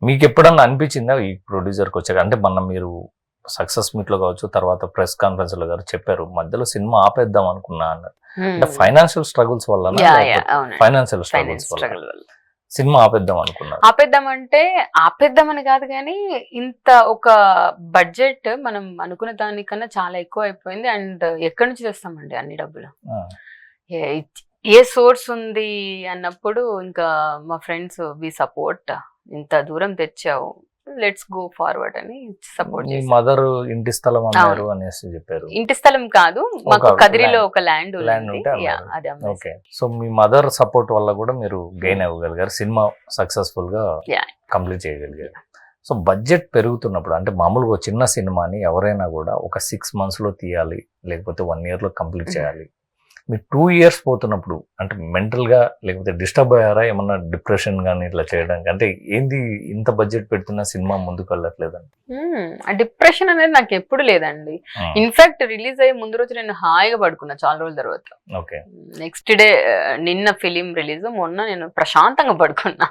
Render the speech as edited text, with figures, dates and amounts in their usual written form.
మీకు ఎప్పుడన్నా అనిపించిందా ఈ ప్రొడ్యూసర్కి వచ్చాక? అంటే మొన్న మీరు సక్సెస్ మీట్ లో కావచ్చు, తర్వాత ప్రెస్ కాన్ఫరెన్స్ లో గారు చెప్పారు మధ్యలో సినిమా ఆపేద్దాం అనుకున్నా అన్నారు. అంటే ఫైనాన్షియల్ స్ట్రగుల్స్ వల్ల, ఫైనాన్షియల్ స్ట్రగుల్స్ వల్ల సినిమా ఆపేద్దాం అనుకున్నారు. ఆపేద్దామని కాదు కానీ ఇంత ఒక బడ్జెట్ మనం అనుకున్న దానికన్నా చాలా ఎక్కువ అయిపోయింది. అండ్ ఎక్కడి నుంచి తెస్తామండి అన్ని డబ్బులు? ఏ సోర్స్ ఉంది అన్నప్పుడు ఇంకా మా ఫ్రెండ్స్ వి సపోర్ట్, ఇంత దూరం తెచ్చావు, లెట్స్ గో ఫార్వర్డ్ అని సపోర్ట్. మీ మదర్ ఇంటి స్థలం అన్నారు అనేసి చెప్పారు. ఇంటి స్థలం కాదు, మాకు కదిరిలో ఒక ల్యాండ్ ఓకే. సో మీ మదర్ సపోర్ట్ వల్ల కూడా మీరు గెయిన్ అవ్వగలిగారు, సినిమా సక్సెస్ఫుల్ గా కంప్లీట్ చేయగలిగారు. సో బడ్జెట్ పెరుగుతున్నప్పుడు, అంటే మామూలుగా చిన్న సినిమాని ఎవరైనా కూడా ఒక 6 months లో తీయాలి, లేకపోతే 1 year లో కంప్లీట్ చేయాలి. మీరు 2 years పోతున్నప్పుడు అంటే మెంటల్ గా లేకపోతే డిస్టర్బ్ అయ్యారా ఏమన్నా, డిప్రెషన్ కానీ ఇట్లా చేయడానికి? అంటే ఏంది ఇంత బడ్జెట్ పెడుతున్నా సినిమా ముందుకు వెళ్ళట్లేదండి? డిప్రెషన్ అనేది నాకు ఎప్పుడు లేదండి. ఇన్ఫాక్ట్ రిలీజ్ అయ్యే ముందు రోజు నేను హాయిగా పడుకున్నా చాలా రోజుల తర్వాత. ఓకే. నెక్స్ట్ డే నిన్న ఫిలిం రిలీజ్, మొన్న నేను ప్రశాంతంగా పడుకున్నా.